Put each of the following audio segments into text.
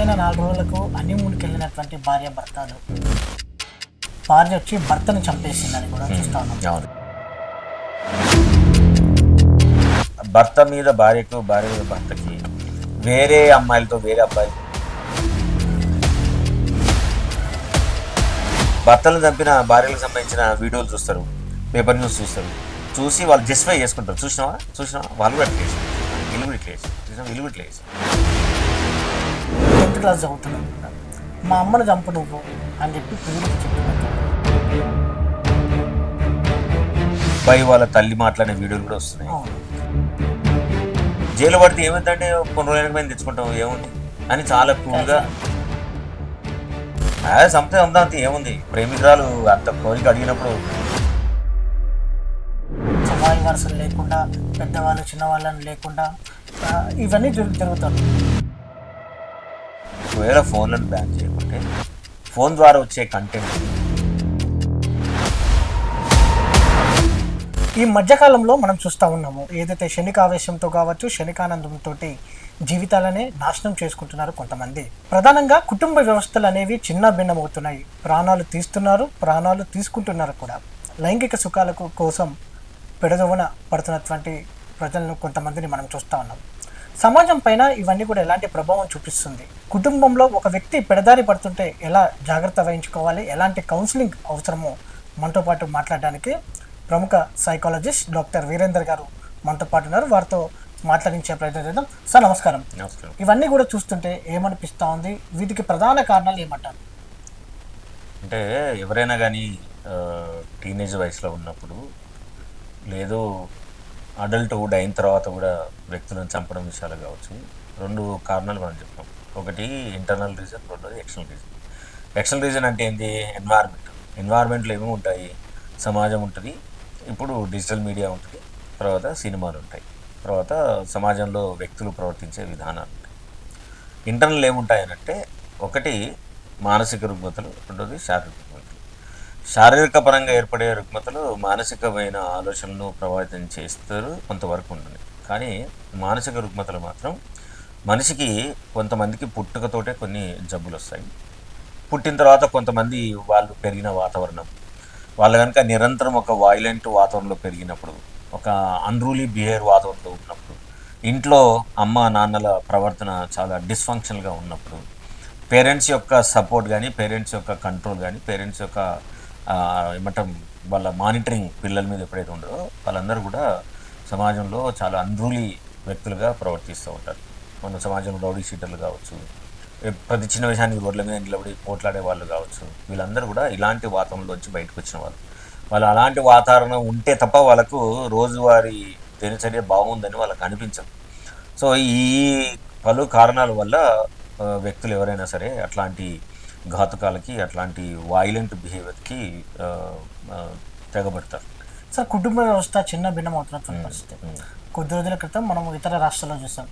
పెళ్ళైన 4 రోజులకు హనీమూన్కి వెళ్ళినటువంటి భార్య వచ్చి భర్తను చంపేసిందని కూడా చూస్తా ఉన్నాం. అవును. భర్త మీద భార్యకు, భార్య మీద భర్తకి, వేరే అమ్మాయిలతో వేరే అబ్బాయి, భర్తలను చంపిన భార్యలకు సంబంధించిన వీడియోలు చూస్తారు, పేపర్ న్యూస్ చూస్తారు, చూసి వాళ్ళు జస్టిఫై చేసుకుంటారు. చూసినావా వాళ్ళు కూడా ఇట్లా చేసారు, వీళ్ళు కూడా ఇట్లా చేసారు, వీళ్ళు కూడా ఇట్లా చేసారు. 10th క్లాస్ చదువుతున్నాం, మా అమ్మను చంపు నువ్వు అని చెప్పి పిల్లలకి చెప్తున్నారు. అబ్బాయి వాళ్ళ తల్లి మాట్లాడే వీడియోలు కూడా వస్తున్నాయి. జైలు పడితే ఏమైందంటే కొన్ని రోజులకి మేము తెచ్చుకుంటాం ఏముంది అని చాలా కూల్గా సంపద ఉందా అంతే ఏముంది. ప్రేమికురాలు అంత కోరిక అడిగినప్పుడు సమాజ వరుసలు లేకుండా, పెద్దవాళ్ళు చిన్నవాళ్ళని లేకుండా ఇవన్నీ జరుగుతాయి. ఒకవేళ ఫోన్లను బ్యాన్ చేయకుంటే ఫోన్ ద్వారా వచ్చే కంటెంట్ ఈ మధ్యకాలంలో మనం చూస్తూ ఉన్నాము, ఏదైతే క్షణికావేశంతో కావచ్చు, క్షణికానందంతో జీవితాలనే నాశనం చేసుకుంటున్నారు కొంతమంది. ప్రధానంగా కుటుంబ వ్యవస్థలు అనేవి చిన్న భిన్నమవుతున్నాయి. ప్రాణాలు తీస్తున్నారు, ప్రాణాలు తీసుకుంటున్నారు కూడా. లైంగిక సుఖాల కోసం పెడదవున పడుతున్నటువంటి ప్రజలను కొంతమందిని మనం చూస్తూ ఉన్నాం. సమాజం పైన ఇవన్నీ కూడా ఎలాంటి ప్రభావం చూపిస్తుంది? కుటుంబంలో ఒక వ్యక్తి పెడదారి పడుతుంటే ఎలా జాగ్రత్త వహించుకోవాలి, ఎలాంటి కౌన్సిలింగ్ అవసరమో మనతో పాటు మాట్లాడడానికి ప్రముఖ సైకాలజిస్ట్ డాక్టర్ వీరేందర్ గారు మనతో పాటు ఉన్నారు. వారితో మాట్లాడించే ప్రయత్నం చేద్దాం. సార్ నమస్కారం. ఇవన్నీ కూడా చూస్తుంటే ఏమనిపిస్తూ ఉంది? వీటికి ప్రధాన కారణాలు ఏమంటారు? అంటే ఎవరైనా కానీ టీనేజ్ వయసులో ఉన్నప్పుడు లేదు అడల్ట్హుడ్ అయిన తర్వాత కూడా వ్యక్తులను చంపడం విషయాలు కావచ్చు, 2 కారణాలు మనం చెప్తాం. ఒకటి ఇంటర్నల్ రీజన్, రెండోది ఎక్స్టర్నల్ రీజన్. ఎక్స్టర్నల్ రీజన్ అంటే ఏంటి? ఎన్వైర్న్మెంట్లో ఏమేమి ఉంటాయి? సమాజం ఉంటుంది, ఇప్పుడు డిజిటల్ మీడియా ఉంటుంది, తర్వాత సినిమాలు ఉంటాయి, తర్వాత సమాజంలో వ్యక్తులు ప్రవర్తించే విధానాలు ఉంటాయి. ఇంటర్నల్ ఏముంటాయనంటే ఒకటి మానసిక రుగ్మతలు, రెండోది శారీరక రుగ్మతలు. శారీరక పరంగా ఏర్పడే రుగ్మతలు మానసికమైన ఆలోచనలను ప్రభావితం చేస్తారు, కొంతవరకు ఉంటుంది. కానీ మానసిక రుగ్మతలు మాత్రం మనిషికి కొంతమందికి పుట్టుకతోటే కొన్ని జబ్బులు వస్తాయి. పుట్టిన తర్వాత కొంతమంది వాళ్ళు పెరిగిన వాతావరణం, వాళ్ళు కనుక నిరంతరం ఒక వైలెంట్ వాతావరణంలో పెరిగినప్పుడు, ఒక అన్రూలీ బిహేవియర్ వాతావరణంలో ఉన్నప్పుడు, ఇంట్లో అమ్మ నాన్నల ప్రవర్తన చాలా డిస్ఫంక్షన్గా ఉన్నప్పుడు, పేరెంట్స్ యొక్క సపోర్ట్ కానీ, పేరెంట్స్ యొక్క కంట్రోల్ కానీ, పేరెంట్స్ యొక్క ఏమంటాం వాళ్ళ మానిటరింగ్ పిల్లల మీద ఎప్పుడైతే ఉండదో వాళ్ళందరూ కూడా సమాజంలో చాలా అన్రూలీ వ్యక్తులుగా ప్రవర్తిస్తూ ఉంటారు. మన సమాజంలో రౌడీ షీటర్లు కావచ్చు, ప్రతి చిన్న విషయానికి రోడ్ల మీద నిలబడి పోట్లాడే వాళ్ళు కావచ్చు, వీళ్ళందరూ కూడా ఇలాంటి వాతావరణంలో వచ్చి బయటకు వచ్చిన వాళ్ళు అలాంటి వాతావరణం ఉంటే తప్ప వాళ్ళకు రోజువారీ దినచర్య బాగుందని వాళ్ళకి అనిపించదు. సో ఈ పలు కారణాల వల్ల వ్యక్తులు ఎవరైనా సరే అట్లాంటి ఘాతుకాలకి, అట్లాంటి వైలెంట్ బిహేవియర్కి తెగబడతారు. సార్, కుటుంబ వ్యవస్థ చిన్న భిన్నం అవుతున్నటువంటి పరిస్థితి. కొద్ది రోజుల క్రితం మనం ఇతర రాష్ట్రాల్లో చూసాం,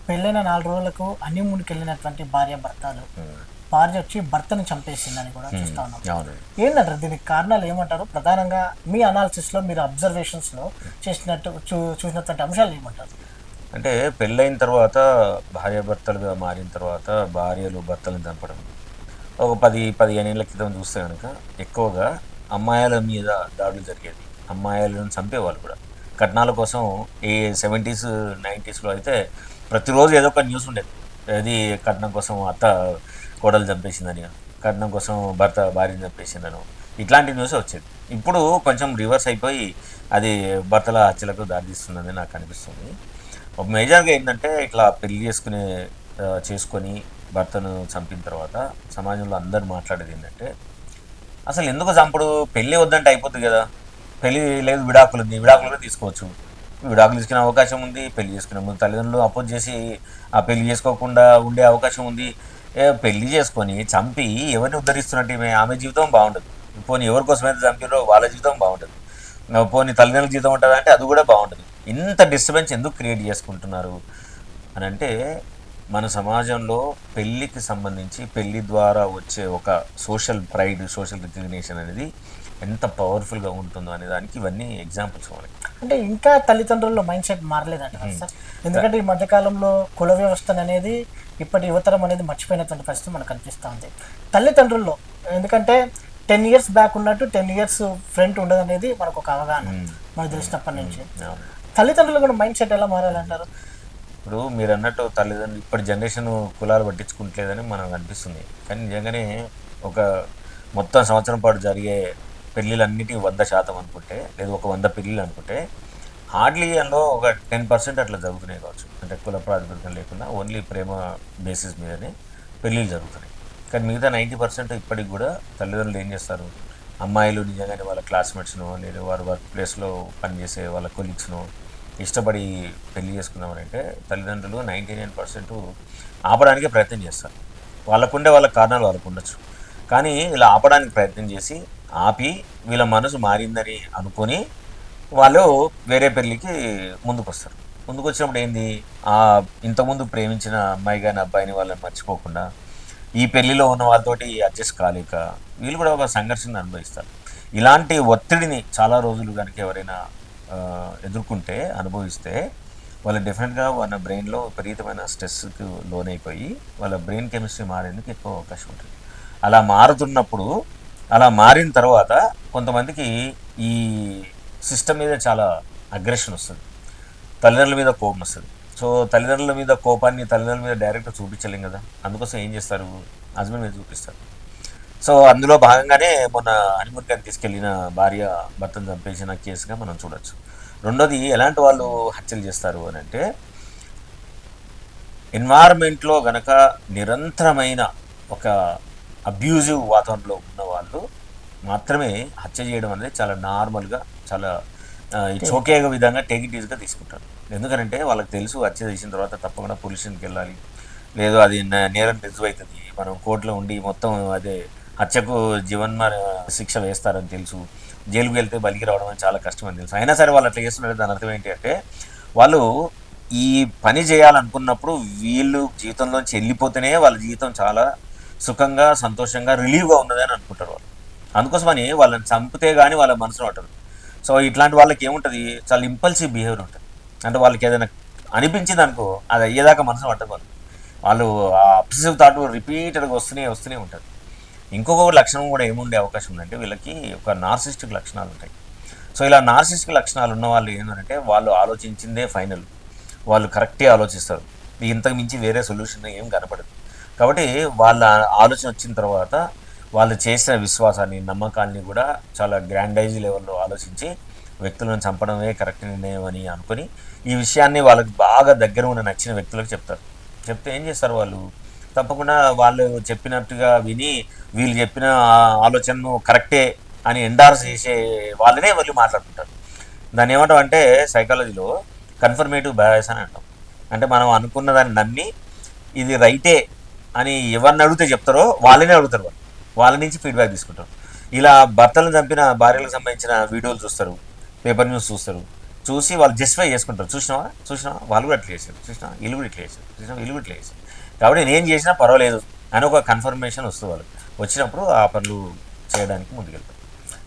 పెళ్ళైన 4 రోజులకు హనీమూన్కి వెళ్ళినటువంటి భార్య వచ్చి భర్తను చంపేసిందని కూడా చూస్తా ఉన్నాం. ఏంటంటారు దీనికి కారణాలు ఏమంటారు? ప్రధానంగా మీ అనాలిసిస్లో, మీరు అబ్జర్వేషన్స్లో చూసినటువంటి అంశాలు ఏమంటారు? అంటే పెళ్ళైన తర్వాత భార్యాభర్తలుగా మారిన తర్వాత భార్యలు భర్తలను చంపడం ఒక 10-15 ఏళ్ళ క్రితం చూస్తే కనుక ఎక్కువగా అమ్మాయిల మీద దాడులు జరిగేది, అమ్మాయిలను చంపేవాళ్ళు కూడా. కట్నాల కోసం ఈ 70s 90sలో అయితే ప్రతిరోజు ఏదో ఒక న్యూస్ ఉండేది. అది కట్నం కోసం అత్త కోడలు చంపేసిందని, కట్నం కోసం భర్త భార్యను చంపేసిందను, ఇట్లాంటి న్యూస్ వచ్చేది. ఇప్పుడు కొంచెం రివర్స్ అయిపోయి అది భర్తల హత్యలకు దారితీస్తుందని నాకు అనిపిస్తుంది. ఒక మేజర్గా ఏంటంటే ఇట్లా పెళ్లి చేసుకొని భర్తను చంపిన తర్వాత సమాజంలో అందరు మాట్లాడేది ఏంటంటే, అసలు ఎందుకు చంపుడు? పెళ్ళి వద్దంటే అయిపోతుంది కదా, పెళ్ళి లేదు విడాకులు ఉంది, విడాకులు కూడా తీసుకోవచ్చు, విడాకులు తీసుకునే అవకాశం ఉంది, పెళ్లి చేసుకునే ముందు తల్లిదండ్రులు అపోజ్ చేసి ఆ పెళ్లి చేసుకోకుండా ఉండే అవకాశం ఉంది. పెళ్లి చేసుకొని చంపి ఎవరిని ఉద్ధరిస్తున్నట్టు? ఆమె జీవితం బాగుంటుంది, పోనీ ఎవరి కోసమైతే చంపిరో వాళ్ళ జీవితం బాగుంటుంది, పోనీ తల్లిదండ్రుల జీవితం ఉంటుంది అంటే అది కూడా బాగుంటుంది. ఇంత డిస్టర్బెన్స్ ఎందుకు క్రియేట్ చేసుకుంటున్నారు అని అంటే, మన సమాజంలో పెళ్ళికి సంబంధించి పెళ్లి ద్వారా వచ్చే ఒక సోషల్ ప్రైడ్, సోషల్ రికగ్నిషన్ అనేది ఎంత పవర్ఫుల్గా ఉంటుందో అనే దానికి ఇవన్నీ ఎగ్జాంపుల్స్ మనకి. అంటే ఇంకా తల్లిదండ్రుల్లో మైండ్ సెట్ మారలేదంట సార్. ఎందుకంటే ఈ మధ్యకాలంలో కుల వ్యవస్థ అనేది ఇప్పటి యువతరం అనేది మర్చిపోయినటువంటి పరిస్థితి మనకు కనిపిస్తూ ఉంది. తల్లిదండ్రుల్లో ఎందుకంటే 10 ఇయర్స్ బ్యాక్ ఉన్నట్టు 10 ఇయర్స్ ఫ్రంట్ ఉండదు అనేది మనకు ఒక అవగాహన మనకు తెలిసినప్పటి నుంచి. తల్లిదండ్రులు కూడా మైండ్ సెట్ ఎలా మారాలంటారు? ఇప్పుడు మీరు అన్నట్టు తల్లిదండ్రులు ఇప్పటి జనరేషన్ కులాలు పట్టించుకుంటలేదని మనకు అనిపిస్తుంది. కానీ నిజంగానే ఒక మొత్తం సంవత్సరం పాటు జరిగే పెళ్ళిళ్ళన్నిటికీ 100% అనుకుంటే, లేదు ఒక 100 పెళ్ళిళ్ళు అనుకుంటే హార్డ్లీ అందులో ఒక 10% అట్లా జరుగుతున్నాయి కావచ్చు. అంటే కుల ప్రాతిపదికన లేకుండా ఓన్లీ ప్రేమ బేసిస్ మీదనే పెళ్ళిళ్ళు జరుగుతున్నాయి. కానీ మిగతా 90% ఇప్పటికి కూడా తల్లిదండ్రులు ఏం చేస్తారు, అమ్మాయిలు నిజంగానే వాళ్ళ క్లాస్మేట్స్నో లేదా వారి వర్క్ ప్లేస్లో పనిచేసే వాళ్ళ కొలీగ్స్నో ఇష్టపడి పెళ్లి చేసుకుందామనంటే తల్లిదండ్రులు 99% ఆపడానికి ప్రయత్నం చేస్తారు. వాళ్ళకుండే వాళ్ళ కారణాలు వాళ్ళకు ఉండొచ్చు. కానీ ఇలా ఆపడానికి ప్రయత్నం చేసి ఆపి వీళ్ళ మనసు మారిందని అనుకొని వాళ్ళు వేరే పెళ్ళికి ముందుకు వస్తారు. ముందుకు వచ్చినప్పుడు ఏంది, ఇంతకుముందు ప్రేమించిన అమ్మాయి కానీ అబ్బాయిని వాళ్ళని మర్చిపోకుండా ఈ పెళ్లిలో ఉన్న వాళ్ళతోటి అడ్జస్ట్ కాలేక వీళ్ళు కూడా ఒక సంఘర్షణ అనుభవిస్తారు. ఇలాంటి ఒత్తిడిని చాలా రోజులు కనుక ఎవరైనా ఎదుర్కొంటే అనుభవిస్తే వాళ్ళు డెఫినెట్గా వాళ్ళ బ్రెయిన్లో విపరీతమైన స్ట్రెస్కి లోనైపోయి వాళ్ళ బ్రెయిన్ కెమిస్ట్రీ మారేందుకు ఎక్కువ అవకాశం ఉంటుంది. అలా మారుతున్నప్పుడు, అలా మారిన తర్వాత కొంతమందికి ఈ సిస్టమ్ మీద చాలా అగ్రెషన్ వస్తుంది, తల్లిదండ్రుల మీద కోపం వస్తుంది. సో తల్లిదండ్రుల మీద కోపాన్ని తల్లిదండ్రుల మీద డైరెక్ట్గా చూపించలేం కదా, అందుకోసం ఏం చేస్తారు, హస్బెండ్ మీద చూపిస్తారు. సో అందులో భాగంగానే మొన్న హనీమూన్కి తీసుకెళ్ళిన భార్య భర్తను చంపేసిన కేసుగా మనం చూడొచ్చు. రెండోది, ఎలాంటి వాళ్ళు హత్యలు చేస్తారు అని అంటే, ఎన్వైర్న్మెంట్లో గనక నిరంతరమైన ఒక అబ్యూజివ్ వాతావరణంలో ఉన్న వాళ్ళు మాత్రమే హత్య చేయడం అనేది చాలా నార్మల్గా, చాలా చోకేగ విధంగా టేక్ ఇట్ ఈజ్గా తీసుకుంటారు. ఎందుకంటే వాళ్ళకి తెలుసు హత్య చేసిన తర్వాత తప్పకుండా పొల్యూషన్కి వెళ్ళాలి, లేదు అది నేరం రుజువు అవుతుంది, మనం కోర్టులో ఉండి మొత్తం అదే హత్యకు జీవన్మర శిక్ష వేస్తారని తెలుసు, జైలుకు వెళ్తే బలికి రావడం అని చాలా కష్టం అని తెలుసు. అయినా సరే వాళ్ళు అట్లా చేస్తున్నారు. దాని అర్థం ఏంటి అంటే, వాళ్ళు ఈ పని చేయాలనుకున్నప్పుడు వీళ్ళు జీవితంలోంచి వెళ్ళిపోతేనే వాళ్ళ జీవితం చాలా సుఖంగా సంతోషంగా రిలీవ్గా ఉన్నదని అనుకుంటారు వాళ్ళు. అందుకోసమని వాళ్ళని చంపితే కానీ వాళ్ళ మనసులో ఉంటుంది. సో ఇట్లాంటి వాళ్ళకి ఏముంటుంది, చాలా ఇంపల్సివ్ బిహేవియర్ ఉంటుంది. అంటే వాళ్ళకి ఏదైనా అనిపించింది అనుకో, అది అయ్యేదాకా మనసులో ఉంటుంది. వాళ్ళు ఆ అబ్సెసివ్ థాట్ రిపీటెడ్గా వస్తూనే ఉంటుంది. ఇంకొక లక్షణం కూడా ఏముండే అవకాశం ఉందంటే, వీళ్ళకి ఒక నార్సిస్టిక్ లక్షణాలు ఉంటాయి. సో ఇలా నార్సిస్టిక్ లక్షణాలు ఉన్న వాళ్ళు ఏంటంటే, వాళ్ళు ఆలోచించిందే ఫైనల్, వాళ్ళు కరెక్టే ఆలోచిస్తారు, ఇంతకు మించి వేరే సొల్యూషన్ ఏం కనపడదు. కాబట్టి వాళ్ళ ఆలోచన వచ్చిన తర్వాత వాళ్ళు చేసిన విశ్వాసాన్ని, నమ్మకాన్ని కూడా చాలా గ్రాండైజ్ లెవెల్లో ఆలోచించి వ్యక్తులను చంపడమే కరెక్ట్ నిర్ణయం అని అనుకుని ఈ విషయాన్ని వాళ్ళకి బాగా దగ్గర ఉన్న నచ్చిన వ్యక్తులకు చెప్తారు. చెప్తే ఏం చేస్తారు, వాళ్ళు తప్పకుండా వాళ్ళు చెప్పినట్టుగా విని వీళ్ళు చెప్పిన ఆలోచనను కరెక్టే అని ఎండార్స్ చేసే వాళ్ళనే వాళ్ళు మాట్లాడుకుంటారు. దాన్ని ఏమంటాం అంటే సైకాలజీలో కన్ఫర్మేటివ్ బయాస్ అని అంటాం. అంటే మనం అనుకున్న దాన్ని నమ్మి ఇది రైటే అని ఎవరిని అడిగితే చెప్తారో వాళ్ళనే అడుగుతారు, వాళ్ళ నుంచి ఫీడ్బ్యాక్ తీసుకుంటారు. ఇలా భర్తలను చంపిన భార్యలకు సంబంధించిన వీడియోలు చూస్తారు, పేపర్ న్యూస్ చూస్తారు, చూసి వాళ్ళు జస్టిఫై చేసుకుంటారు. చూసినావా వాళ్ళు కూడా అట్లా చేశారు, చూసినా వీళ్ళు కూడా ఇట్లా చేశారు, కాబట్టి నేను చేసినా పర్వాలేదు అని ఒక కన్ఫర్మేషన్ వస్తుంది వాళ్ళకి. వచ్చినప్పుడు ఆ పనులు చేయడానికి ముందుకెళ్తారు.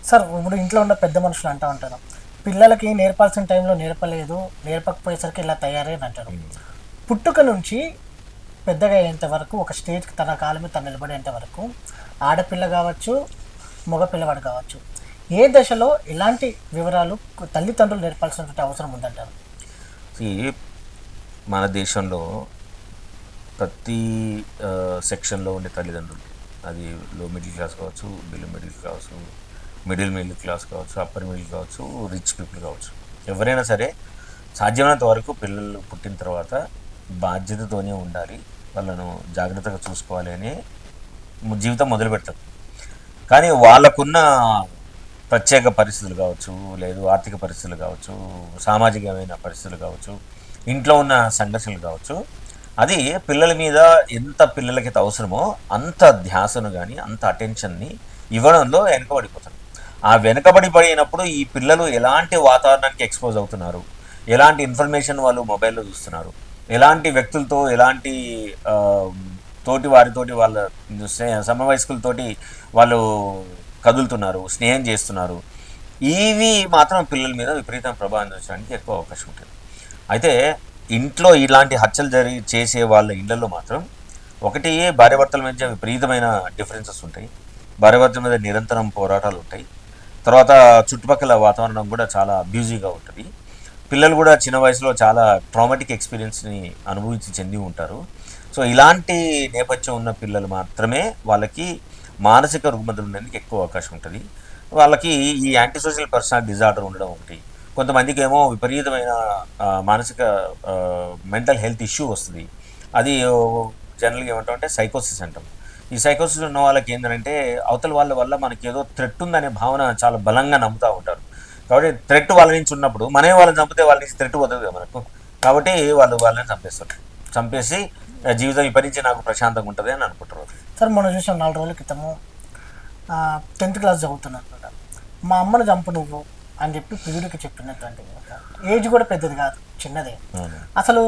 సార్, ఇప్పుడు ఇంట్లో ఉన్న పెద్ద మనుషులు అంటూ ఉంటారు, పిల్లలకి నేర్పాల్సిన టైంలో నేర్పలేదు, నేర్పకపోయేసరికి ఇలా తయారని అంటారు. పుట్టుక నుంచి పెద్దగా అయ్యేంత వరకు, ఒక స్టేజ్కి తన కాళ్ళ మీద తను నిలబడేంత వరకు, ఆడపిల్ల కావచ్చు మగ పిల్లవాడు కావచ్చు, ఏ దశలో ఎలాంటి వివరాలు తల్లిదండ్రులు నేర్పాల్సినటువంటి అవసరం ఉందంటారు? మన దేశంలో ప్రతి సెక్షన్లో ఉండే తల్లిదండ్రులు, అది లో మిడిల్ క్లాస్ కావచ్చు, బిలో మిడిల్ కావచ్చు, మిడిల్ క్లాస్ కావచ్చు, అప్పర్ మిడిల్ కావచ్చు, రిచ్ పీపుల్ కావచ్చు, ఎవరైనా సరే సాధ్యమైనంత వరకు పిల్లలు పుట్టిన తర్వాత బాధ్యతతోనే ఉండాలి, వాళ్ళను జాగ్రత్తగా చూసుకోవాలి అని జీవితం మొదలు పెడతారు. కానీ వాళ్ళకున్న ప్రత్యేక పరిస్థితులు కావచ్చు, లేదు ఆర్థిక పరిస్థితులు కావచ్చు, సామాజికమైన పరిస్థితులు కావచ్చు, ఇంట్లో ఉన్న సంఘర్షణలు కావచ్చు, అది పిల్లల మీద ఎంత పిల్లలకి అవసరమో అంత ధ్యాసను కానీ అంత అటెన్షన్ని ఇవ్వడంలో వెనకబడిపోతారు. ఆ వెనకబడిపోయినప్పుడు ఈ పిల్లలు ఎలాంటి వాతావరణానికి ఎక్స్పోజ్ అవుతున్నారు, ఎలాంటి ఇన్ఫర్మేషన్ వాళ్ళు మొబైల్లో చూస్తున్నారు, ఎలాంటి వ్యక్తులతో, ఎలాంటి తోటి వారితోటి వాళ్ళ సమవయస్కులతోటి వాళ్ళు కదులుతున్నారు, స్నేహం చేస్తున్నారు, ఇవి మాత్రం పిల్లల మీద విపరీతం ప్రభావం చూపించడానికి ఎక్కువ అవకాశం ఉంటుంది. అయితే ఇంట్లో ఇలాంటి హత్యలు చేసే వాళ్ళ ఇళ్లలో మాత్రం ఒకటి భార్యాభర్తల మధ్య విపరీతమైన డిఫరెన్సెస్ ఉంటాయి, భార్యాభర్తల మధ్య నిరంతరం పోరాటాలు ఉంటాయి. తర్వాత చుట్టుపక్కల వాతావరణం కూడా చాలా అబ్యూజివ్గా ఉంటుంది. పిల్లలు కూడా చిన్న వయసులో చాలా ట్రామాటిక్ ఎక్స్పీరియన్స్ని అనుభవించి చెంది ఉంటారు. సో ఇలాంటి నేపథ్యం ఉన్న పిల్లలు మాత్రమే వాళ్ళకి మానసిక రుగ్మతలు ఉండడానికి ఎక్కువ అవకాశం ఉంటుంది. వాళ్ళకి ఈ యాంటీ సోషల్ పర్సనాలిటీ డిజార్డర్ ఉండడం ఒకటి, కొంతమందికి ఏమో విపరీతమైన మానసిక మెంటల్ హెల్త్ ఇష్యూ వస్తుంది. అది జనరల్గా ఏమంటామంటే సైకోసిస్ అంటాం. ఈ సైకోసిస్ ఉన్న వాళ్ళకి ఏంటంటే అవతల వాళ్ళ వల్ల మనకి ఏదో థ్రెట్ ఉందనే భావన చాలా బలంగా నమ్ముతూ ఉంటారు. కాబట్టి థ్రెట్ వాళ్ళ నుంచి ఉన్నప్పుడు మనమే వాళ్ళని చంపితే వాళ్ళ నుంచి థ్రెట్ వదలదు కదా మనకు. కాబట్టి వాళ్ళని చంపేస్తారు. చంపేసి జీవితం ఇప్పటి నుంచి నాకు ప్రశాంతంగా ఉంటుంది అని అనుకుంటారు. సార్ మనం చూసాం 4 రోజుల క్రితము 10th క్లాస్ చదువుతున్నాను అనమాట. మా అమ్మను చంపు నువ్వు అని చెప్పి ప్రియుడికి చెప్పినటువంటి ఏజ్ కూడా పెద్దది కాదు, చిన్నదే. అసలు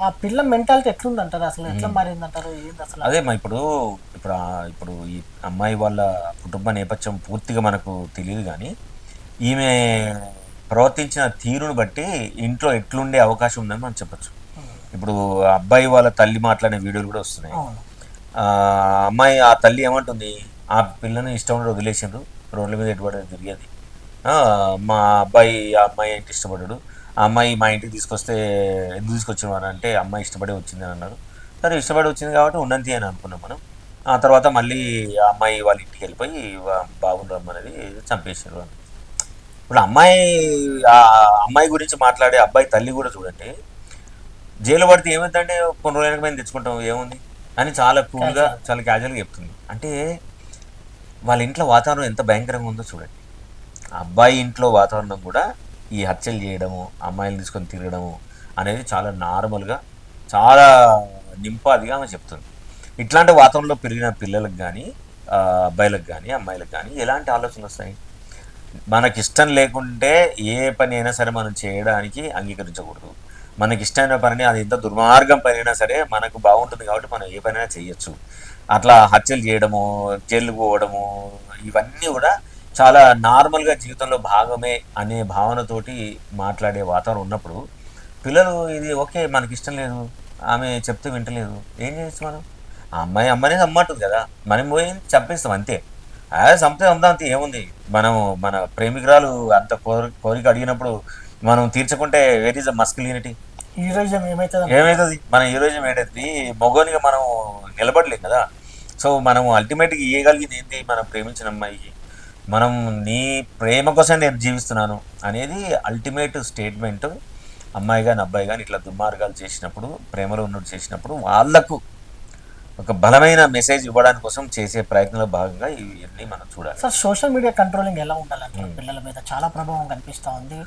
ఆ పిల్ల మెంటాలిటీ ఎట్లుందంటారు, అసలు ఎట్లా మారిందంటారు, ఏంది అసలు? అదే ఇప్పుడు ఇప్పుడు ఇప్పుడు ఈ అమ్మాయి వాళ్ళ కుటుంబ నేపథ్యం పూర్తిగా మనకు తెలియదు, కానీ ఈమె ప్రవర్తించిన తీరును బట్టి ఇంట్లో ఎట్లుండే అవకాశం ఉందని మనం చెప్పచ్చు. ఇప్పుడు అబ్బాయి వాళ్ళ తల్లి మాట్లాడే వీడియోలు కూడా వస్తున్నాయి. అమ్మాయి ఆ తల్లి ఏమంటుంది, ఆ పిల్లని ఇష్టం ఉండి వదిలేసిండ్రు, రోడ్ల మీద ఎటుబడి తిరిగేది, మా అబ్బాయి ఆ అమ్మాయి ఏంటి ఇష్టపడ్డాడు, ఆ అమ్మాయి మా ఇంటికి తీసుకొస్తే ఎందుకు తీసుకొచ్చినారు అంటే అమ్మాయి ఇష్టపడి వచ్చింది అని అన్నారు. సరే ఇష్టపడి వచ్చింది కాబట్టి ఉన్నంతి అని అనుకున్నాం మనం. ఆ తర్వాత మళ్ళీ ఆ అమ్మాయి వాళ్ళ ఇంటికి వెళ్ళిపోయి బాబుని రమ్మనేది చంపేసారు అని. ఇప్పుడు ఆ అమ్మాయి గురించి మాట్లాడే అబ్బాయి తల్లి కూడా చూడండి, జైలు పడితే ఏమైందంటే కొన్ని రోజులకి మేము తెచ్చుకుంటాం ఏముంది అని చాలా కూల్గా చాలా క్యాజువల్గా చెప్తుంది. అంటే వాళ్ళ ఇంట్లో వాతావరణం ఎంత భయంకరంగా ఉందో చూడండి. అబ్బాయి ఇంట్లో వాతావరణం కూడా ఈ హత్యలు చేయడము, అమ్మాయిలు తీసుకొని తిరగడము అనేది చాలా నార్మల్గా, చాలా నింపాదిగా ఆమె చెప్తుంది. ఇట్లాంటి వాతావరణంలో పెరిగిన పిల్లలకు కానీ, అబ్బాయిలకు కానీ, అమ్మాయిలకు కానీ ఎలాంటి ఆలోచనలు వస్తాయి? మనకి ఇష్టం లేకుంటే ఏ పని అయినా సరే మనం చేయడానికి అంగీకరించకూడదు. మనకి ఇష్టమైన పనిని, అది ఎంత దుర్మార్గం పని అయినా సరే మనకు బాగుంటుంది కాబట్టి మనం ఏ పనైనా చేయొచ్చు. అట్లా హత్యలు చేయడము, జైలుకు పోవడము, ఇవన్నీ కూడా చాలా నార్మల్గా జీవితంలో భాగమే అనే భావనతోటి మాట్లాడే వాతావరణం ఉన్నప్పుడు పిల్లలు ఇది ఓకే మనకి ఇష్టం లేదు, ఆమె చెప్తే వింటలేదు, ఏం చేయొచ్చు మనం? ఆ అమ్మాయినే అమ్మంటుంది కదా, మనం పోయి చంపేస్తాం అంతే. చంపితే అంతే ఏముంది. మన ప్రేమికురాలు అంత కోరిక అడిగినప్పుడు మనం తీర్చకుంటే వేర్ ఈజ్ అ మస్కులినిటీ, హీరోయిజం ఏమవుతుంది? మన హీరోయిజం ఏంటంటే మొగోనిగా మనం నిలబడలేం కదా. సో మనం అల్టిమేట్గా ఇవ్వగలిగింది ఏంటి? మనం ప్రేమించిన అమ్మాయికి మనం నీ ప్రేమ కోసం నేను జీవిస్తున్నాను అనేది అల్టిమేట్ స్టేట్మెంట్. అమ్మాయి కానీ అబ్బాయి కానీ ఇట్లా దుర్మార్గాలు చేసినప్పుడు, ప్రేమలో ఉన్నట్టు చేసినప్పుడు వాళ్లకు ఒక బలమైన మెసేజ్ ఇవ్వడానికి కోసం చేసే ప్రయత్నంలో భాగంగా ఇవన్నీ మనం చూడాలి. సార్ సోషల్ మీడియా కంట్రోలింగ్ ఎలా ఉండాలంటే పిల్లల మీద చాలా ప్రభావం కనిపిస్తూ ఉంది.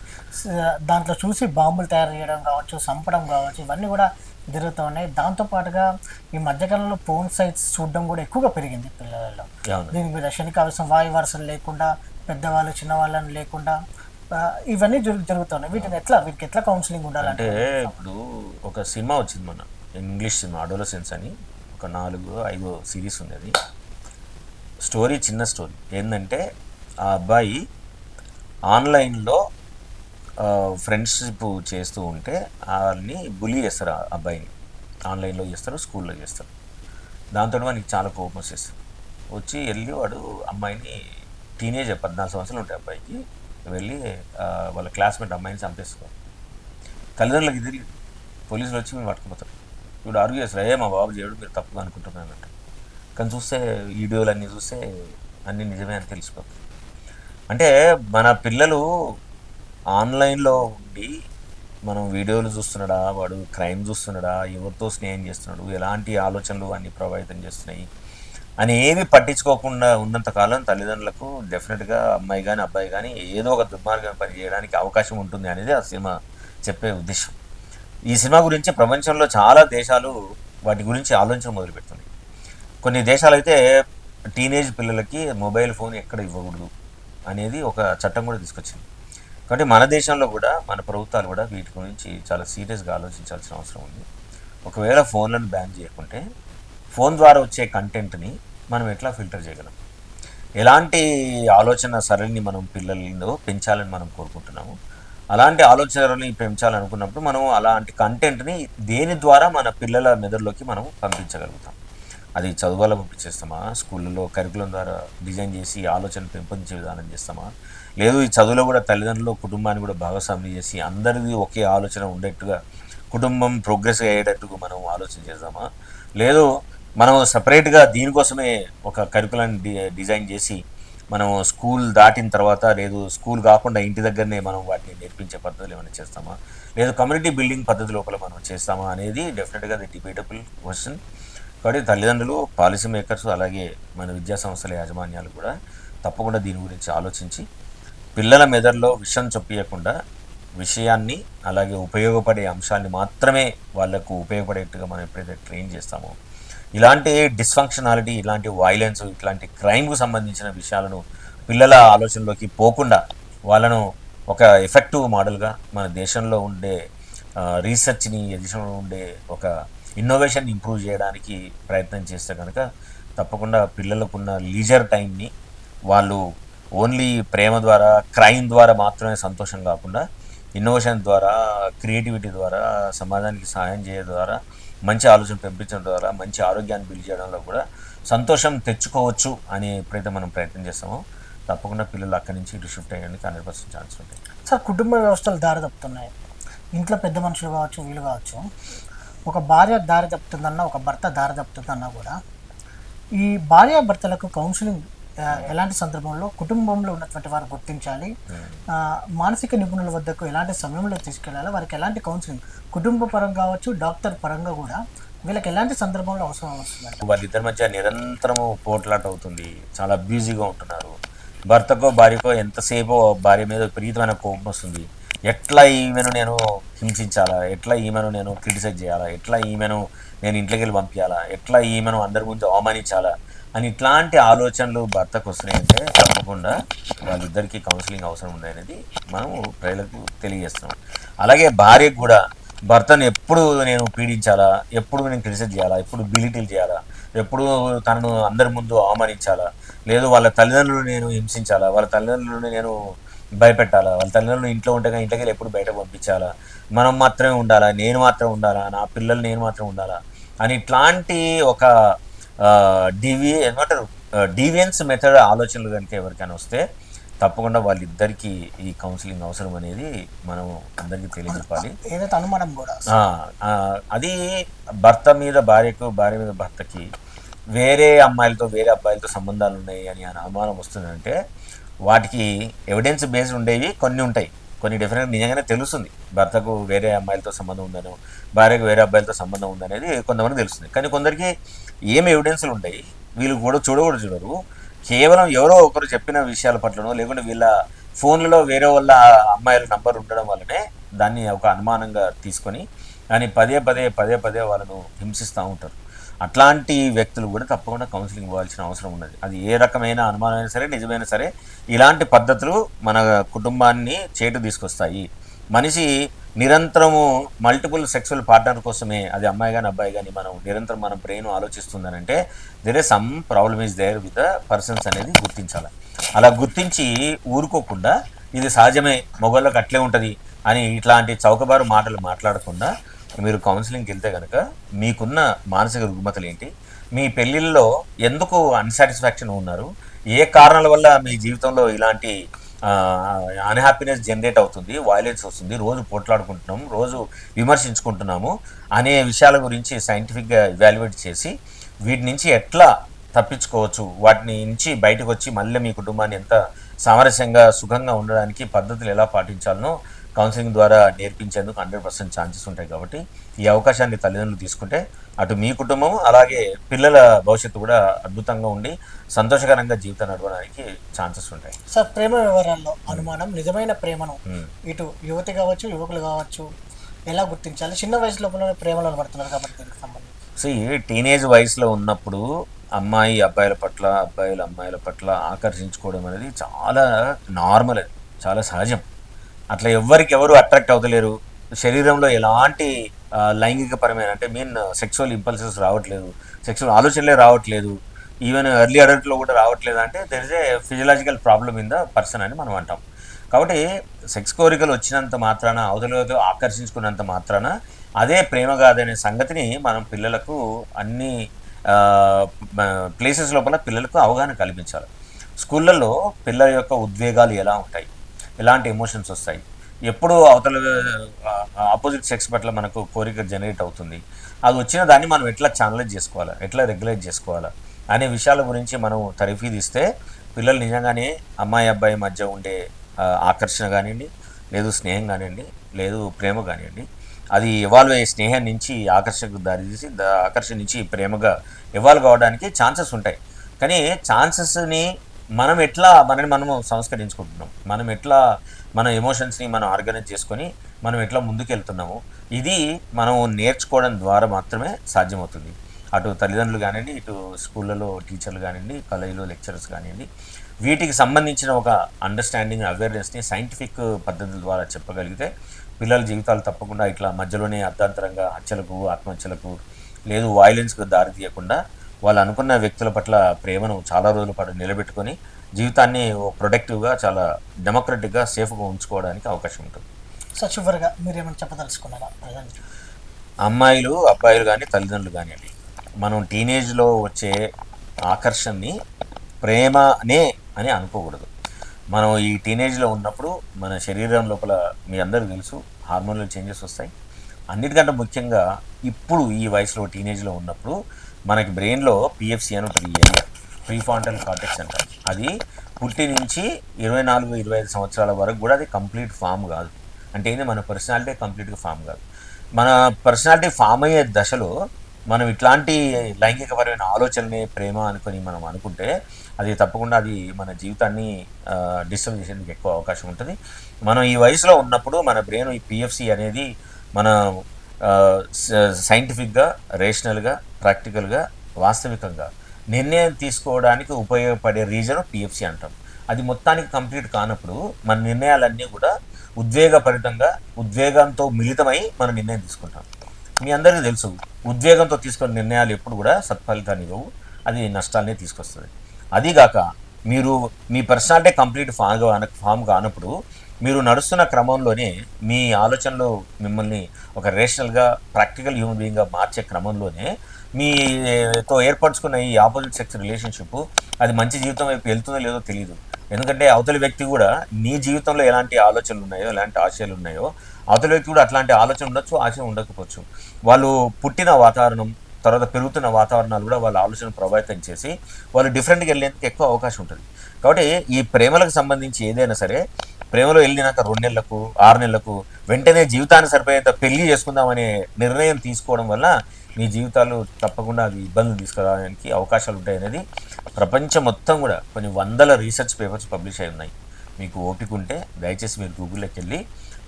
దాంట్లో చూసి బాంబులు తయారు చేయడం కావచ్చు, చంపడం కావచ్చు, ఇవన్నీ కూడా జరుగుతూ ఉన్నాయి. దాంతోపాటుగా ఈ మధ్యకాలంలో పోర్న్ సైట్స్ చూడడం కూడా ఎక్కువగా పెరిగింది పిల్లలలో. దీని మీద శనికావేశం, వాయు వరుసలు లేకుండా, పెద్దవాళ్ళు చిన్నవాళ్ళని లేకుండా ఇవన్నీ జరుగుతున్నాయి. వీటికి ఎట్లా కౌన్సిలింగ్ ఉండాలంటే, ఇప్పుడు ఒక సినిమా వచ్చింది మన ఇంగ్లీష్ సినిమా అడోలసెన్స్ అని, ఒక 4-5 సిరీస్ ఉండేది. స్టోరీ చిన్న స్టోరీ ఏంటంటే, ఆ అబ్బాయి ఆన్లైన్లో ఫ్రెండ్షిప్ చేస్తూ ఉంటే వాళ్ళని బులీ చేస్తారు, ఆ అబ్బాయిని ఆన్లైన్లో చేస్తారు, స్కూల్లో చేస్తారు. దాంతో వానికి చాలా కోపం వచ్చి వెళ్ళి వాడు అమ్మాయిని, టీనేజర్ 14 సంవత్సరాలు ఉంటాయి అబ్బాయికి, వెళ్ళి వాళ్ళ క్లాస్మేట్ అమ్మాయిని చంపేసుకో. తల్లిదండ్రులకు ఇది పోలీసులు వచ్చి మేము పట్టుకుపోతారు. ఇప్పుడు ఆర్గ్యూ చేస్తారు, మా బాబు చేయడు, మీరు తప్పుగా అనుకుంటున్నానంట. కానీ చూస్తే వీడియోలు అన్నీ చూస్తే అన్నీ నిజమే అని తెలిసిపోతుంది. అంటే మన పిల్లలు ఆన్లైన్లో ఉండి మనం వీడియోలు చూస్తున్నాడా, వాడు క్రైమ్ చూస్తున్నాడా, ఎవరితో స్నేహం చేస్తున్నాడు, ఎలాంటి ఆలోచనలు అన్ని ప్రభావితం చేస్తున్నాయి అని ఏవి పట్టించుకోకుండా ఉన్నంతకాలం తల్లిదండ్రులకు డెఫినెట్గా అమ్మాయి కానీ అబ్బాయి కానీ ఏదో ఒక దుర్మార్గం పని చేయడానికి అవకాశం ఉంటుంది అనేది ఆ సినిమా చెప్పే ఉద్దేశం. ఈ సినిమా గురించి ప్రపంచంలో చాలా దేశాలు వాటి గురించి ఆలోచన మొదలుపెడుతున్నాయి. కొన్ని దేశాలు అయితే టీనేజ్ పిల్లలకి మొబైల్ ఫోన్ ఎక్కడ ఇవ్వకూడదు అనేది ఒక చట్టం కూడా తీసుకొచ్చింది. కాబట్టి మన దేశంలో కూడా మన ప్రభుత్వాలు కూడా వీటి గురించి చాలా సీరియస్గా ఆలోచించాల్సిన అవసరం ఉంది. ఒకవేళ ఫోన్లను బ్యాన్ చేయకుంటే ఫోన్ ద్వారా వచ్చే కంటెంట్ని మనం ఎట్లా ఫిల్టర్ చేయగలం, ఎలాంటి ఆలోచన సరళిని మనం పిల్లల్లో పెంచాలని మనం కోరుకుంటున్నాము, అలాంటి ఆలోచనని పెంచాలనుకున్నప్పుడు మనం అలాంటి కంటెంట్ని దేని ద్వారా మన పిల్లల మెదడులోకి మనం పంపించగలుగుతాం. అది చదువుల పంపించేస్తామా, స్కూళ్ళలో కరికులం ద్వారా డిజైన్ చేసి ఆలోచన పెంపొందించే విధానం చేస్తామా, లేదు ఈ చదువులో కూడా తల్లిదండ్రులు కుటుంబాన్ని కూడా భాగస్వామ్యం చేసి అందరిది ఒకే ఆలోచన ఉండేట్టుగా కుటుంబం ప్రోగ్రెస్ అయ్యేటట్టుగా మనం ఆలోచన చేద్దామా, లేదు మనం సపరేట్గా దీనికోసమే ఒక కరికులాన్ని డిజైన్ చేసి మనం స్కూల్ దాటిన తర్వాత, లేదు స్కూల్ కాకుండా ఇంటి దగ్గరనే మనం వాటిని నేర్పించే పద్ధతులు ఏమైనా చేస్తామా, లేదు కమ్యూనిటీ బిల్డింగ్ పద్ధతి లోపల మనం చేస్తామా అనేది డెఫినెట్గా అది డిబేటబుల్ క్వశ్చన్. కాబట్టి తల్లిదండ్రులు, పాలసీ మేకర్స్, అలాగే మన విద్యా సంస్థల యాజమాన్యాలు కూడా తప్పకుండా దీని గురించి ఆలోచించి పిల్లల మెదడులో విషయం చొప్పియకుండా విషయాన్ని, అలాగే ఉపయోగపడే అంశాన్ని మాత్రమే వాళ్ళకు ఉపయోగపడేట్టుగా మనం ఎప్పుడైతే ట్రైన్ చేస్తామో, ఇలాంటి డిస్ఫంక్షనాలిటీ, ఇలాంటి వైలెన్స్, ఇట్లాంటి క్రైమ్కు సంబంధించిన విషయాలను పిల్లల ఆలోచనలోకి పోకుండా వాళ్ళను ఒక ఎఫెక్టివ్ మోడల్గా మన దేశంలో ఉండే రీసెర్చ్ని, దేశంలో ఉండే ఒక ఇన్నోవేషన్ ఇంప్రూవ్ చేయడానికి ప్రయత్నం చేస్తే కనుక తప్పకుండా పిల్లలకున్న లీజర్ టైంని వాళ్ళు ఓన్లీ ప్రేమ ద్వారా, క్రైమ్ ద్వారా మాత్రమే సంతోషం కాకుండా ఇన్నోవేషన్ ద్వారా, క్రియేటివిటీ ద్వారా, సమాజానికి సహాయం చేయడం ద్వారా, మంచి ఆలోచన పెంపించడం ద్వారా మంచి ఆరోగ్యాన్ని బిల్డ్ చేయడంలో కూడా సంతోషం తెచ్చుకోవచ్చు అని ఎప్పుడైతే మనం ప్రయత్నం చేస్తామో తప్పకుండా పిల్లలు అక్కడి నుంచి ఇటు షిఫ్ట్ అయ్యడానికి 100% ఛాన్స్ ఉంటాయి. సార్, కుటుంబ వ్యవస్థలు దారి తప్పుతున్నాయి. ఇంట్లో పెద్ద మనుషులు కావచ్చు, వీళ్ళు కావచ్చు, ఒక భార్య దారి తప్పుతుందన్నా, ఒక భర్త దారి తప్పుతుందన్నా కూడా ఈ భార్యాభర్తలకు కౌన్సిలింగ్ ఎలాంటి సందర్భంలో కుటుంబంలో ఉన్నటువంటి వారు గుర్తించాలి, మానసిక నిపుణుల వద్దకు ఎలాంటి సమయంలో తీసుకెళ్ళాలి, వారికి ఎలాంటి కౌన్సిలింగ్ కుటుంబ పరంగా కావచ్చు, డాక్టర్ పరంగా కూడా వీళ్ళకి ఎలాంటి సందర్భంలో అవసరం వస్తుంది? వాళ్ళిద్దరి మధ్య నిరంతరము పోట్లాట అవుతుంది, చాలా అబ్యూజివ్గా ఉంటున్నారు. భర్తకో భార్యకో ఎంతసేపో భార్య మీద విపరీతమైన కోపం వస్తుంది. ఎట్లా ఈమెను నేను హింసించాలా, ఎట్లా ఈమెను నేను క్రిటిసైజ్ చేయాలా, ఎట్లా ఈమెను నేను ఇంట్లోకి వెళ్ళి పంపించాలా, ఎట్లా ఈమెను అందరి ముందు అవమానించాలా అని ఇట్లాంటి ఆలోచనలు భర్తకు వస్తున్నాయంటే తప్పకుండా వాళ్ళిద్దరికీ కౌన్సిలింగ్ అవసరం ఉందనేది మనం ప్రజలకు తెలియజేస్తున్నాం. అలాగే భార్యకు కూడా భర్తను ఎప్పుడు నేను పీడించాలా, ఎప్పుడు నేను క్రిటిసైజ్ చేయాలా, ఎప్పుడు బిలిటీలు చేయాలా, ఎప్పుడు తనను అందరి ముందు అవమానించాలా, లేదు వాళ్ళ తల్లిదండ్రులు నేను హింసించాలా, వాళ్ళ తల్లిదండ్రులను నేను భయపెట్టాలా, వాళ్ళ తల్లిదండ్రులు ఇంట్లో ఉంటే ఇంట్లోకి వెళ్ళి ఎప్పుడు బయటకు పంపించాలా, మనం మాత్రమే ఉండాలా, నేను మాత్రం ఉండాలా, నా పిల్లలు నేను మాత్రం ఉండాలా అని ఇట్లాంటి ఒక ఏమంటారు డీవియన్స్ మెథడ్ ఆలోచనలు కనుక ఎవరికైనా వస్తే తప్పకుండా వాళ్ళిద్దరికీ ఈ కౌన్సిలింగ్ అవసరం అనేది మనం అందరికీ తెలియజెప్పాలి. ఏదైతే అనుమానం కూడా అది భర్త మీద భార్యకు, భార్య మీద భర్తకి వేరే అమ్మాయిలతో, వేరే అబ్బాయిలతో సంబంధాలు ఉన్నాయి అని అనుమానం వస్తుందంటే వాటికి ఎవిడెన్స్ బేస్డ్ ఉండేవి కొన్ని ఉంటాయి, కొన్ని డెఫినెట్గా నిజంగానే తెలుస్తుంది. భర్తకు వేరే అమ్మాయిలతో సంబంధం ఉందనో, భార్యకు వేరే అబ్బాయిలతో సంబంధం ఉందనేది కొంతమంది తెలుస్తుంది. కానీ కొందరికి ఏమి ఎవిడెన్స్లు ఉంటాయి, వీళ్ళు కూడా చూడరు. కేవలం ఎవరో ఒకరు చెప్పిన విషయాల పట్లనో, లేకుంటే వీళ్ళ ఫోన్లలో వేరే వాళ్ళ అమ్మాయిల నంబర్ ఉండడం వల్లనే దాన్ని ఒక అనుమానంగా తీసుకొని కానీ పదే పదే వాళ్ళను హింసిస్తూ ఉంటారు. అట్లాంటి వ్యక్తులు కూడా తప్పకుండా కౌన్సిలింగ్ ఇవ్వాల్సిన అవసరం ఉన్నది. అది ఏ రకమైన అనుమానమైనా సరే, నిజమైనా సరే, ఇలాంటి పద్ధతులు మన కుటుంబాన్ని చేటు తీసుకొస్తాయి. మనిషి నిరంతరము మల్టిపుల్ సెక్సువల్ పార్ట్నర్ కోసమే, అది అమ్మాయి కానీ అబ్బాయి కానీ, మనం నిరంతరం మన బ్రెయిన్ ఆలోచిస్తుందనంటే there is some problem is there with the persons అనేది గుర్తించాలి. అలా గుర్తించి ఊరుకోకుండా ఇది సహజమే, మొగళ్ళకి అట్లే ఉంటుంది అని ఇట్లాంటి చౌకబారు మాటలు మాట్లాడకుండా మీరు కౌన్సిలింగ్కి వెళ్తే కనుక మీకున్న మానసిక రుగ్మతలు ఏంటి, మీ పెళ్ళిళ్ళలో ఎందుకు అన్సాటిస్ఫాక్షన్ ఉన్నారు, ఏ కారణాల వల్ల మీ జీవితంలో ఇలాంటి అన్హ్యాపీనెస్ జనరేట్ అవుతుంది, వైలెన్స్ వస్తుంది, రోజు పోట్లాడుకుంటున్నాము, రోజు విమర్శించుకుంటున్నాము అనే విషయాల గురించి సైంటిఫిక్గా ఇవాల్యుయేట్ చేసి వీటి నుంచి ఎట్లా తప్పించుకోవచ్చు, వాటిని నుంచి బయటకు వచ్చి మళ్ళీ మీ కుటుంబాన్ని ఎంత సామరస్యంగా సుఖంగా ఉండడానికి పద్ధతులు ఎలా పాటించాలనో కౌన్సిలింగ్ ద్వారా నేర్పించేందుకు 100% ఛాన్సెస్ ఉంటాయి. కాబట్టి ఈ అవకాశాన్ని తల్లిదండ్రులు తీసుకుంటే అటు మీ కుటుంబం, అలాగే పిల్లల భవిష్యత్తు కూడా అద్భుతంగా ఉండి సంతోషకరంగా జీవితం నడవడానికి ఛాన్సెస్ ఉంటాయి. సార్, ప్రేమ వ్యవహారాల్లో అనుమానం, నిజమైన ప్రేమను ఇటు యువతి కావచ్చు, యువకులు కావచ్చు ఎలా గుర్తించాలి? చిన్న వయసు లోపల ప్రేమలో పడుతున్నారు కాబట్టి దీనికి సంబంధించి టీనేజ్ వయసులో ఉన్నప్పుడు అమ్మాయి అబ్బాయిల పట్ల, అబ్బాయిలు అమ్మాయిల పట్ల ఆకర్షించుకోవడం అనేది చాలా నార్మల్, అది చాలా సహజం. అట్లా ఎవరు అట్రాక్ట్ అవుతలేరు, శరీరంలో ఎలాంటి లైంగిక పరమైన అంటే సెక్సువల్ ఇంపల్సెస్ రావట్లేదు, సెక్సువల్ ఆలోచనలే రావట్లేదు, ఈవెన్ ఎర్లీ అడల్ట్లో కూడా రావట్లేదు అంటే there is a physiological problem in the person అని మనం అంటాం. కాబట్టి సెక్స్ కోరికలు వచ్చినంత మాత్రాన, అవతలతో ఆకర్షించుకున్నంత మాత్రాన అదే ప్రేమ కాదనే సంగతిని మనం పిల్లలకు అన్ని ప్లేసెస్ లోపల పిల్లలకు అవగాహన కల్పించాలి. స్కూళ్ళల్లో పిల్లల యొక్క ఉద్వేగాలు ఎలా ఉంటాయి, ఎలాంటి ఎమోషన్స్ వస్తాయి, ఎప్పుడు అవతల ఆపోజిట్ సెక్స్ పట్ల మనకు కోరిక జనరేట్ అవుతుంది, అది వచ్చిన దాన్ని మనం ఎట్లా ఛానలైజ్ చేసుకోవాలా, ఎట్లా రెగ్యులేట్ చేసుకోవాలా అనే విషయాల గురించి మనం తరఫీదిస్తే పిల్లలు నిజంగానే అమ్మాయి అబ్బాయి మధ్య ఉండే ఆకర్షణ కానివ్వండి, లేదు స్నేహం కానివ్వండి, లేదు ప్రేమ కానివ్వండి, అది ఎవాల్వ్ అయ్యే స్నేహం నుంచి ఆకర్షణకు దారితీసి ఆకర్షణ నుంచి ప్రేమగా ఎవాల్వ్ కావడానికి ఛాన్సెస్ ఉంటాయి. కానీ ఛాన్సెస్ని మనం ఎట్లా మనని మనము సంస్కరించుకుంటున్నాం, మనం ఎట్లా మన ఎమోషన్స్ని మనం ఆర్గనైజ్ చేసుకొని మనం ఎట్లా ముందుకెళ్తున్నాము, ఇది మనం నేర్చుకోవడం ద్వారా మాత్రమే సాధ్యమవుతుంది. అటు తల్లిదండ్రులు కానివ్వండి, ఇటు స్కూళ్ళలో టీచర్లు కానివ్వండి, కాలేజీలో లెక్చరర్స్ కానివ్వండి, వీటికి సంబంధించిన ఒక అండర్స్టాండింగ్ అవేర్నెస్ని సైంటిఫిక్ పద్ధతుల ద్వారా చెప్పగలిగితే పిల్లల జీవితాలు తప్పకుండా ఇట్లా మధ్యలోనే అర్ధాంతరంగా హత్యలకు, ఆత్మహత్యలకు, లేదు వైలెన్స్కు దారి తీయకుండా వాళ్ళు అనుకున్న వ్యక్తుల పట్ల ప్రేమను చాలా రోజుల పాటు నిలబెట్టుకొని జీవితాన్ని ప్రొడక్టివ్గా, చాలా డెమోక్రటిక్గా, సేఫ్గా ఉంచుకోవడానికి అవకాశం ఉంటుంది. సో చివరిగా మీరేమైనా చెప్పదలుచుకున్నారా ప్రజెంట్? అమ్మాయిలు అబ్బాయిలు కానీ తల్లిదండ్రులు కానివ్వండి, మనం టీనేజ్లో వచ్చే ఆకర్షణని ప్రేమనే అని అనుకోకూడదు. మనం ఈ టీనేజ్లో ఉన్నప్పుడు మన శరీరం లోపల మీ అందరికీ తెలుసు హార్మోనల్ చేంజెస్ వస్తాయి. అన్నిటికంటే ముఖ్యంగా ఇప్పుడు ఈ వయసులో టీనేజ్లో ఉన్నప్పుడు మనకి బ్రెయిన్లో పిఎఫ్సి అని ఉంటుంది, ఏరియా ప్రీఫాంటల్ కార్టెక్స్ అంటారు. అది పుట్టి నుంచి 24-25 సంవత్సరాల వరకు కూడా అది కంప్లీట్ ఫామ్ కాదు. అంటే ఏంది, మన పర్సనాలిటీ కంప్లీట్గా ఫామ్ కాదు. మన పర్సనాలిటీ ఫామ్ అయ్యే దశలో మనం ఇట్లాంటి లైంగికపరమైన ఆలోచనని ప్రేమ అనుకొని మనం అనుకుంటే అది తప్పకుండా అది మన జీవితాన్ని డిస్టర్బ్ చేసేందుకు ఎక్కువ అవకాశం ఉంటుంది. మనం ఈ వయసులో ఉన్నప్పుడు మన బ్రెయిన్ ఈ పిఎఫ్సి అనేది మన సైంటిఫిక్గా, రేషనల్గా, ప్రాక్టికల్గా, వాస్తవికంగా నిర్ణయం తీసుకోవడానికి ఉపయోగపడే రీజన్ పిఎఫ్సి అంటాం. అది మొత్తానికి కంప్లీట్ కానప్పుడు మన నిర్ణయాలన్నీ కూడా ఉద్వేగపరితంగా, ఉద్వేగంతో మిళితమై మనం నిర్ణయం తీసుకుంటాం. మీ అందరికీ తెలుసు ఉద్వేగంతో తీసుకున్న నిర్ణయాలు ఎప్పుడు కూడా సత్ఫలితాన్ని ఇవ్వవు, అది నష్టాలనే తీసుకొస్తుంది. అదీగాక మీరు మీ పర్సనాలిటీ కంప్లీట్ ఫామ్ కానప్పుడు మీరు నడుస్తున్న క్రమంలోనే మీ ఆలోచనలు మిమ్మల్ని ఒక రేషనల్గా, ప్రాక్టికల్ హ్యూమన్ బీయింగ్గా మార్చే క్రమంలోనే మీతో ఏర్పరచుకున్న ఈ ఆపోజిట్ సెక్స్ రిలేషన్షిప్ అది మంచి జీవితం వైపు వెళ్తుందో లేదో తెలియదు. ఎందుకంటే అవతలి వ్యక్తి కూడా నీ జీవితంలో ఎలాంటి ఆలోచనలు ఉన్నాయో, ఎలాంటి ఆశయాలు ఉన్నాయో అవతలి వ్యక్తి కూడా అట్లాంటి ఆలోచన ఉండొచ్చు, ఆశయం ఉండకపోవచ్చు. వాళ్ళు పుట్టిన వాతావరణం, తర్వాత పెరుగుతున్న వాతావరణాలు కూడా వాళ్ళ ఆలోచన ప్రభావితం చేసి వాళ్ళు డిఫరెంట్గా వెళ్ళేందుకు ఎక్కువ అవకాశం ఉంటుంది. కాబట్టి ఈ ప్రేమలకు సంబంధించి ఏదైనా సరే ప్రేమలో వెళ్ళినాక 2 నెలలకు 6 నెలలకు వెంటనే జీవితాన్ని సరిపోయేంత పెళ్లి చేసుకుందామనే నిర్ణయం తీసుకోవడం వల్ల మీ జీవితాలు తప్పకుండా అది ఇబ్బందులు తీసుకురావడానికి అవకాశాలు ఉంటాయి అనేది ప్రపంచం మొత్తం కూడా కొన్ని వందల రీసెర్చ్ పేపర్స్ పబ్లిష్ అయి ఉన్నాయి. మీకు ఓపిక ఉంటే దయచేసి మీరు గూగుల్లోకి వెళ్ళి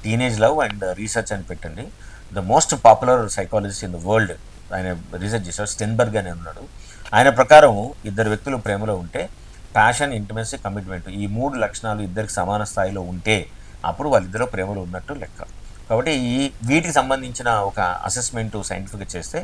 టీనేజ్ లవ్ అండ్ రీసెర్చ్ అని పెట్టండి. The most popular psychologist in the world ఆయన రీసెర్చ్ చేశారు, స్టెన్బర్గ్ అని ఉన్నాడు. ఆయన ప్రకారం 2 వ్యక్తులు ప్రేమలో ఉంటే ప్యాషన్, ఇంటిమసీ, కమిట్మెంట్ ఈ 3 లక్షణాలు ఇద్దరికి సమాన స్థాయిలో ఉంటే అప్పుడు వాళ్ళిద్దరూ ప్రేమలో ఉన్నట్టు లెక్క. కాబట్టి వీటికి సంబంధించిన ఒక అసెస్మెంట్ సైంటిఫిక్గా చేస్తే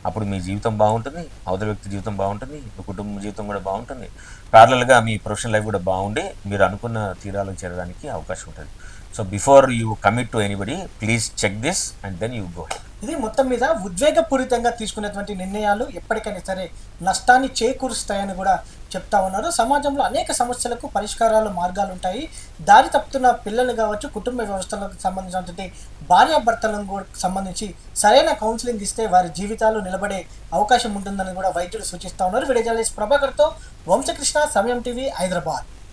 అప్పుడు మీ జీవితం బాగుంటుంది, అవతల వ్యక్తి జీవితం బాగుంటుంది, మీ కుటుంబ జీవితం కూడా బాగుంటుంది, ప్యారలల్గా మీ ప్రొఫెషనల్ లైఫ్ కూడా బాగుండి మీరు అనుకున్న తీరాలకు చేరడానికి అవకాశం ఉంటుంది. So before you commit to anybody please check this and then you go ahead. ఇది మొత్తం మీద ఉద్వేగపూరితంగా తీసుకునేటువంటి నిర్ణయాలు ఎప్పటికైనా సరే నష్టాన్ని చేకూరుస్తాయని కూడా చెప్తా ఉన్నారు. సమాజంలో అనేక సమస్యలకు పరిష్కారాలు, మార్గాలు ఉంటాయి. దారి తప్పుతున్న పిల్లలు కావచ్చు, కుటుంబ వ్యవస్థలకు సంబంధించినటువంటి భార్యాభర్తలకు కూడా సంబంధించి సరైన కౌన్సిలింగ్ ఇస్తే వారి జీవితాలు నిలబడే అవకాశం ఉంటుందని కూడా వైద్యులు సూచిస్తూ ఉన్నారు. వీడియో జర్నలిస్ట్ ప్రభాకర్తో వంశకృష్ణ, సమయం టీవీ, హైదరాబాద్.